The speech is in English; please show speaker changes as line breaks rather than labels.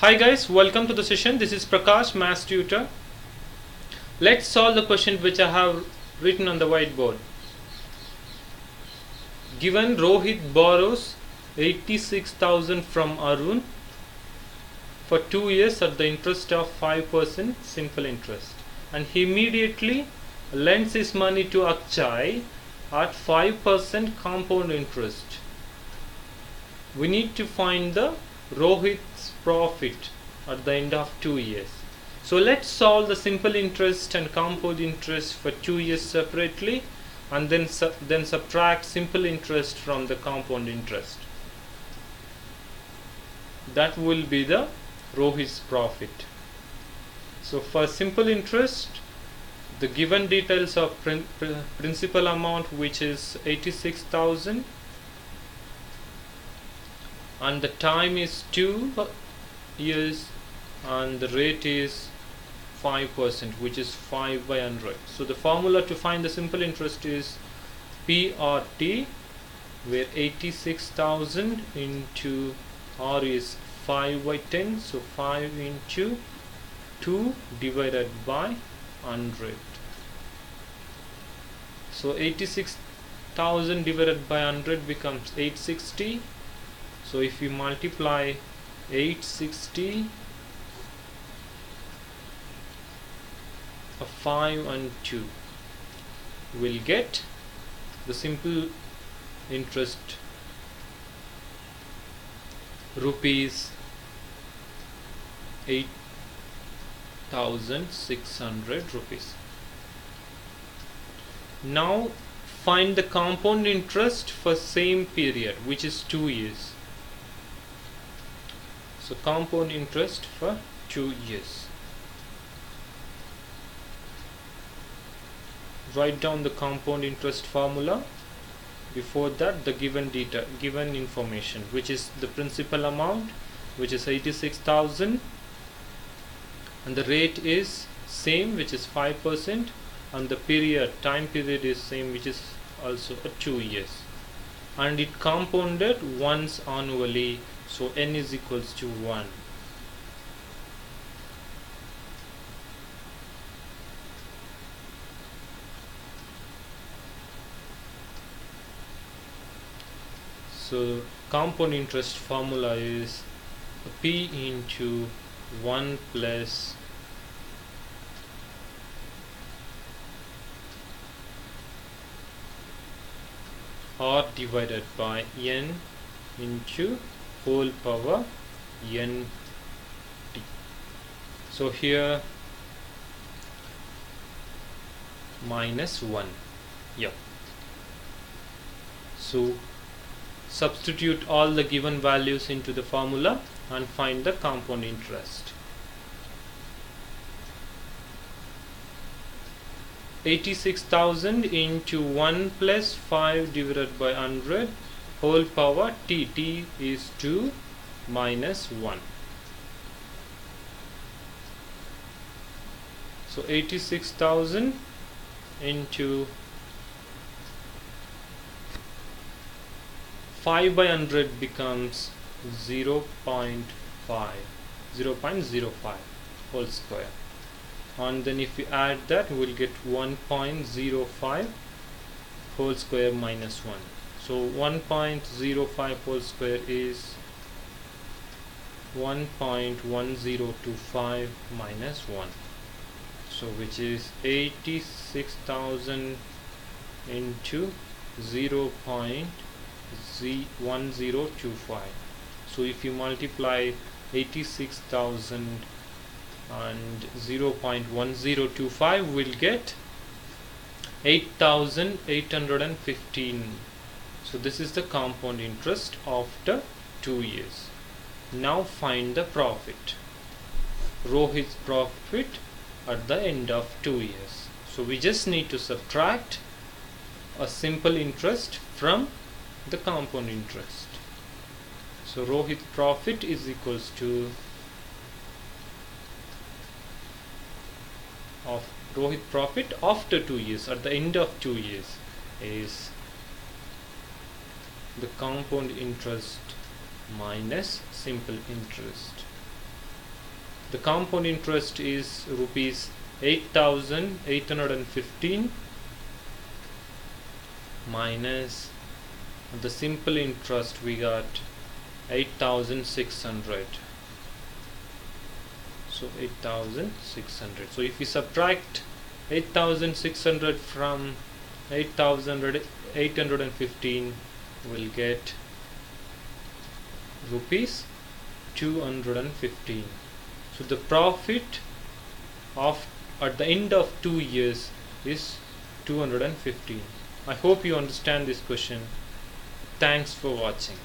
Hi guys, welcome to the session. This is Prakash, Maths Tutor. Let's solve the question which I have written on the whiteboard. Given Rohit borrows 86,000 from Arun for 2 years at the interest of 5% simple interest, and he immediately lends his money to Akshay at 5% compound interest. We need to find the Rohit's profit at the end of 2 years. So let's solve the simple interest and compound interest for 2 years separately, and then subtract simple interest from the compound interest. That will be the Rohit's profit. So for simple interest, the given details of principal amount, which is 86,000, and the time is 2 years, and the rate is 5%, which is 5 by 100. So the formula to find the simple interest is PRT, where 86,000 into R is 5 by 10, so 5 into 2 divided by 100. So 86,000 divided by 100 becomes 860. So if we multiply 860, 5 and 2, we'll get the simple interest rupees 8,600 rupees. Now find the compound interest for same period, which is 2 years. So compound interest for 2 years. Write down the compound interest formula. Before that, the given information, which is the principal amount, which is 86,000, and the rate is same, which is 5%, and the time period is same, which is also 2 years, and it compounded once annually, so n is equals to 1. So compound interest formula is P into 1 plus R divided by N into whole power N T. So here minus 1. Yeah. So substitute all the given values into the formula and find the compound interest. 86,000 into 1 plus 5 divided by 100 whole power t. T is 2 minus 1. So 86,000 into 5 by 100 becomes 0.05 whole square, and then if we add that, we'll get 1.05 whole square minus 1. So 1.05 whole square is 1.1025 minus 1. So which is 86,000 into 0.1025. So if you multiply 86,000 and 0.1025, we'll get 8,815. So this is the compound interest after 2 years. Now find the profit, Rohit's profit at the end of 2 years. So we just need to subtract a simple interest from the compound interest. So Rohit profit is equals to Rohit profit after 2 years, at the end of 2 years, is the compound interest minus simple interest. The compound interest is rupees 8,815 minus the simple interest, we got 8,600. So 8,600. So if we subtract 8,600 from 8,815, we'll get rupees 215. So the profit of at the end of 2 years is 215. I hope you understand this question. Thanks for watching.